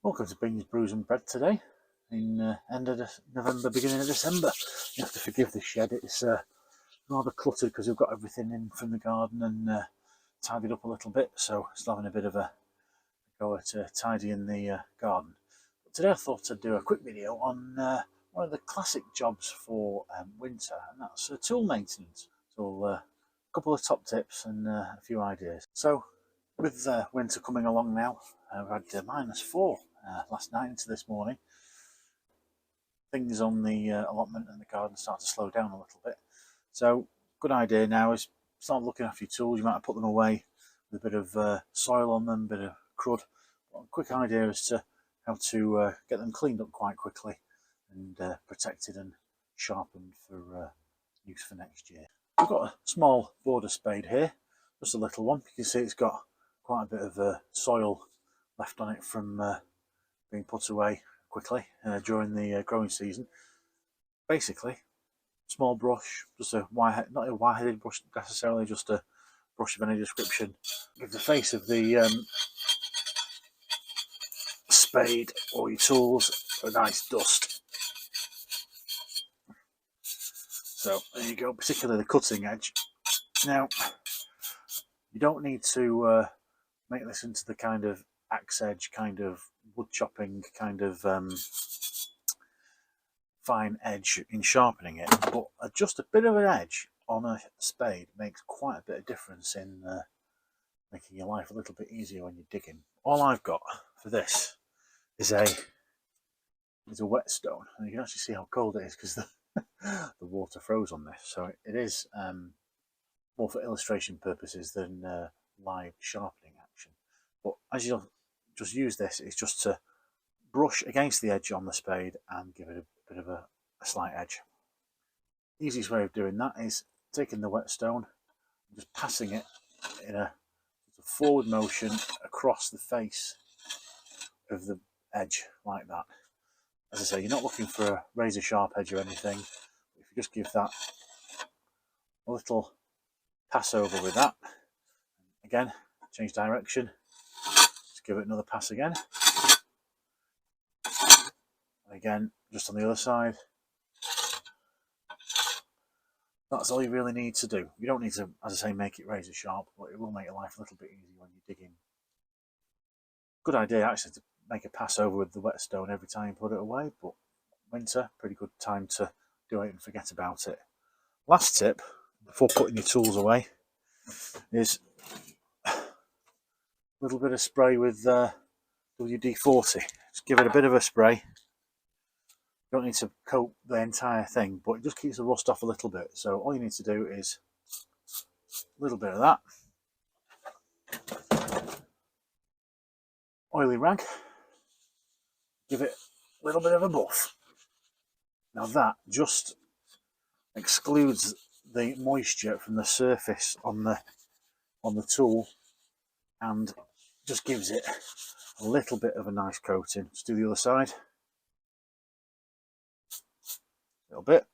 Welcome to Beans, Brews and Bread today, in end of November, beginning of December. You have to forgive the shed, it's rather cluttered because we've got everything in from the garden and tidied up a little bit, so still having a bit of a go at tidying the garden. But today I thought I'd do a quick video on one of the classic jobs for winter, and that's tool maintenance. So a couple of top tips and a few ideas. So with winter coming along now, we've had -4 last night into this morning. Things on the allotment and the garden start to slow down a little bit. So good idea now is start looking after your tools. You might have put them away with a bit of soil on them, a bit of crud. But a quick idea as to how to get them cleaned up quite quickly and protected and sharpened for use for next year. We've got a small border spade here, just a little one. You can see it's got quite a bit of soil left on it from being put away quickly during the growing season. Basically, small brush, just a not a wire-headed brush necessarily, just a brush of any description. Give the face of the spade or your tools a nice dust. So there you go, particularly the cutting edge. Now, you don't need to make this into the kind of axe edge, kind of wood chopping, kind of fine edge in sharpening it, but just a bit of an edge on a spade makes quite a bit of difference in making your life a little bit easier when you're digging. All I've got for this is a whetstone, and you can actually see how cold it is because the water froze on this. So it is more for illustration purposes than live sharpening action. But as you'll just use this, it's just to brush against the edge on the spade and give it a bit of a slight edge. The easiest way of doing that is taking the whetstone and just passing it in a forward motion across the face of the edge like that. As I say, you're not looking for a razor sharp edge or anything. If you just give that a little pass over with that, again, change direction, just give it another pass again. Again, just on the other side. That's all you really need to do. You don't need to, as I say, make it razor sharp, but it will make your life a little bit easier when you're digging. Good idea actually to make a pass over with the whetstone every time you put it away, but winter, pretty good time to do it and forget about it. Last tip before putting your tools away is a little bit of spray with WD-40. Just give it a bit of a spray. You don't need to coat the entire thing, but it just keeps the rust off a little bit. So all you need to do is a little bit of that. Oily rag. Give it a little bit of a buff. Now that just excludes the moisture from the surface on the tool and just gives it a little bit of a nice coating. Let's do the other side. A little bit.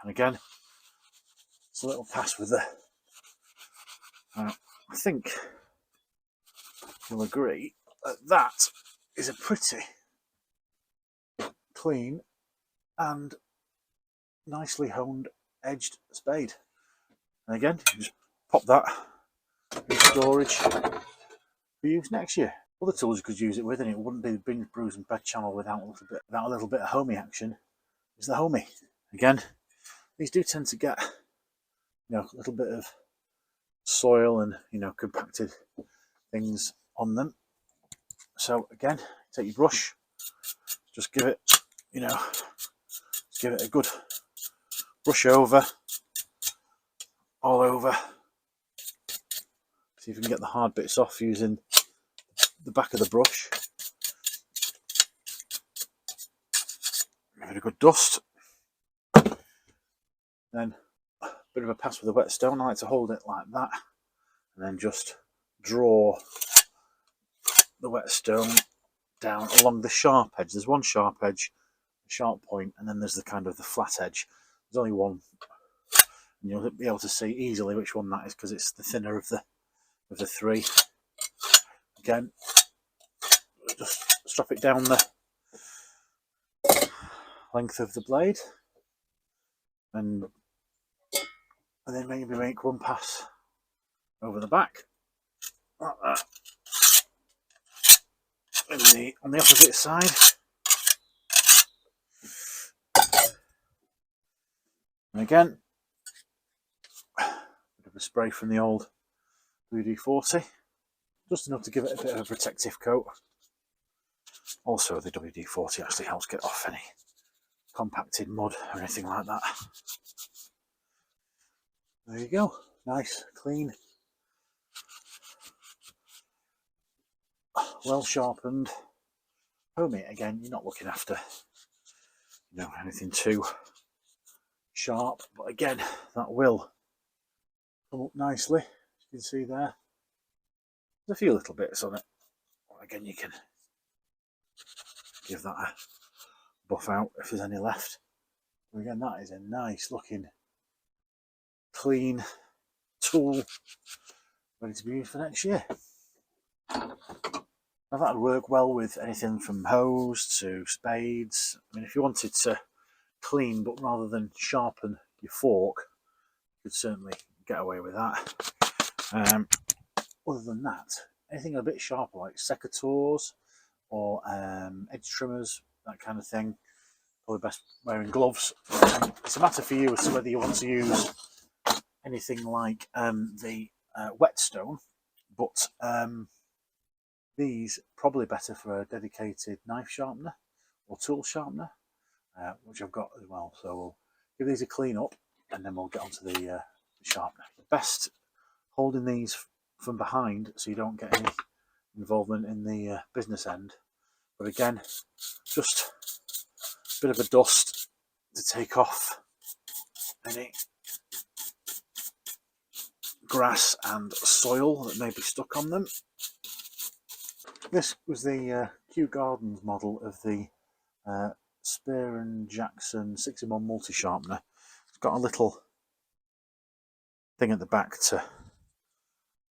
And again, it's a little pass with the... I think you'll agree that that is a pretty clean and nicely honed edged spade. And again, you just pop that in storage for use next year. Other tools you could use it with, and it wouldn't be the Beans, Brews and Bread channel without a little bit of HoMi action, is the HoMi. Again, these do tend to get a little bit of soil and compacted things on them. So again, take your brush, just give it a good brush over, all over. See if you can get the hard bits off using the back of the brush. Give it a good dust. Then a bit of a pass with the whetstone. I like to hold it like that and then just draw the whetstone down along the sharp edge. There's one sharp edge, a sharp point, and then there's the kind of the flat edge. There's only one, and you'll be able to see easily which one that is because it's the thinner of the three. again, just strap it down the length of the blade, and then maybe make one pass over the back, like that. And on the opposite side, and again, a bit of a spray from the old WD-40, just enough to give it a bit of a protective coat. Also, the WD-40 actually helps get off any compacted mud or anything like that. There you go, nice, clean, well sharpened HoMi. Again, you're not looking after, anything too sharp, but again, that will come up nicely. As you can see there, there's a few little bits on it. Again, you can give that a buff out if there's any left. But again, that is a nice looking, clean tool ready to be used for next year. Now that would work well with anything from hoes to spades. I mean, if you wanted to clean but rather than sharpen your fork, you could certainly get away with that. Other than that, anything a bit sharper like secateurs or edge trimmers, that kind of thing, probably best wearing gloves. It's a matter for you as to whether you want to use anything like the whetstone, but these probably better for a dedicated knife sharpener or tool sharpener, which I've got as well. So we'll give these a clean up and then we'll get onto the sharpener. The best holding these from behind so you don't get any involvement in the business end. But again, just a bit of a dust to take off any grass and soil that may be stuck on them. This was the Kew Gardens model of the Spear & Jackson 6-in-1 multi-sharpener. It's got a little thing at the back to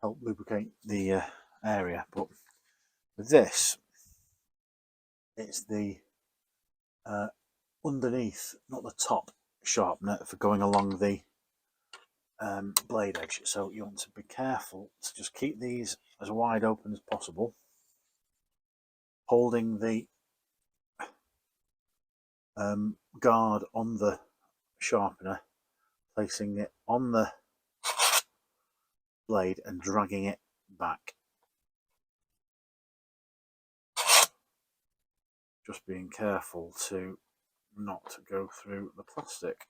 help lubricate the area, but with this, it's the underneath, not the top, sharpener for going along the blade edge. So you want to be careful to just keep these as wide open as possible, holding the guard on the sharpener, placing it on the blade and dragging it back. Just being careful to not go through the plastic.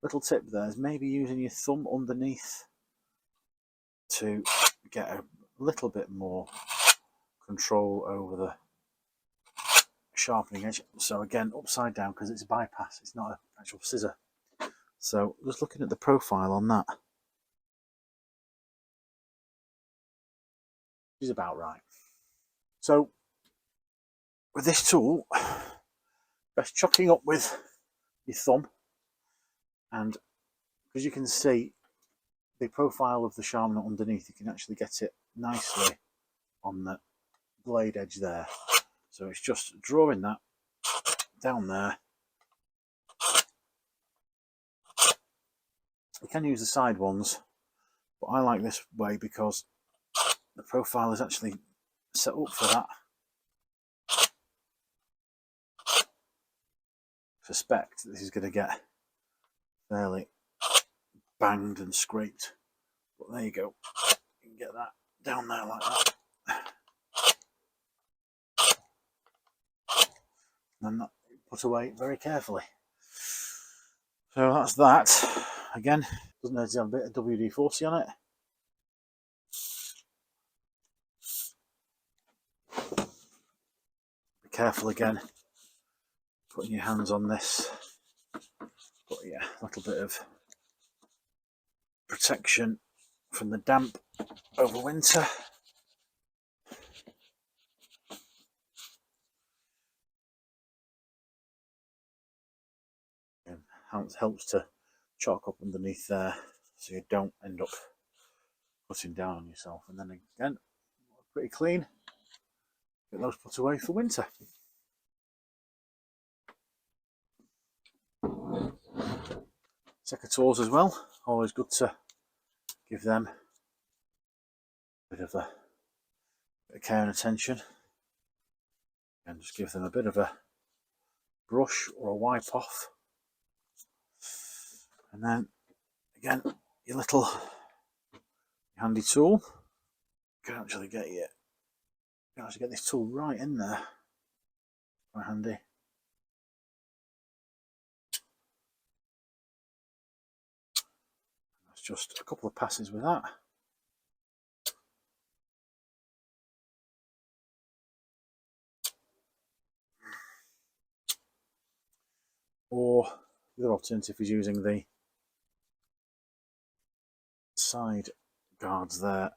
Little tip there is maybe using your thumb underneath to get a little bit more control over the sharpening edge. So again, upside down because it's a bypass, it's not an actual scissor. So just looking at the profile on that, is about right. So with this tool, best chucking up with your thumb, and because you can see the profile of the sharpener underneath, you can actually get it nicely on the blade edge there. So it's just drawing that down there. You can use the side ones, but I like this way because the profile is actually set up for that. I suspect this is going to get fairly banged and scraped, but there you go. You can get that down there like that. And that put away very carefully. So that's that. Again, doesn't need to have a bit of WD-40 on it. Be careful again, putting your hands on this. But yeah, a little bit of protection from the damp over winter. And helps to chalk up underneath there so you don't end up putting down on yourself. And then again, pretty clean. Get those put away for winter. Secateurs as well. Always good to give them a bit of care and attention. And just give them a bit of a brush or a wipe off. And then again, your little handy tool. You can actually get this tool right in there. Quite handy. That's just a couple of passes with that. Or the other alternative is using the side guards there,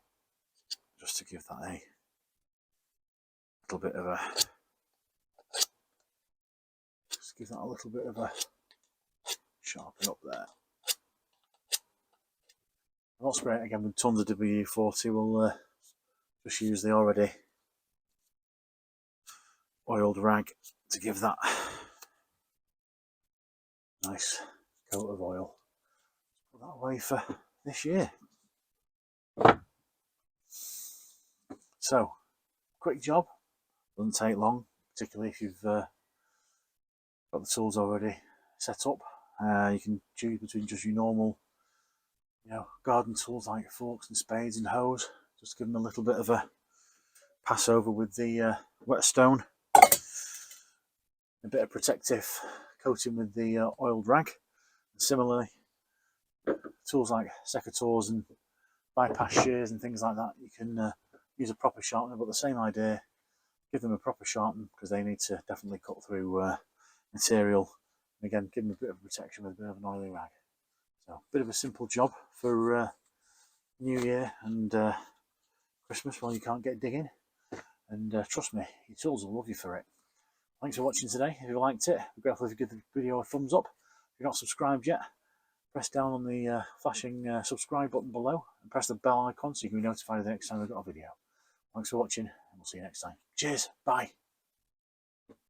just to give that a little bit of a sharpen up there. And that's great again with tons of WD-40. We'll just use the already oiled rag to give that nice coat of oil. Put that away for this year. So, quick job, doesn't take long, particularly if you've got the tools already set up. You can choose between just your normal, garden tools like forks and spades and hoes. Just give them a little bit of a pass over with the whetstone, a bit of protective coating with the oiled rag. And similarly, tools like secateurs and bypass shears and things like that, you can use a proper sharpener, but the same idea. Give them a proper sharpen because they need to definitely cut through material. And again, give them a bit of protection with a bit of an oily rag. So, a bit of a simple job for New Year and Christmas while you can't get digging. And trust me, your tools will love you for it. Thanks for watching today. If you liked it, I'd be grateful if you give the video a thumbs up. If you're not subscribed yet, press down on the flashing subscribe button below and press the bell icon so you can be notified the next time I've got a video. Thanks for watching, and we'll see you next time. Cheers, bye.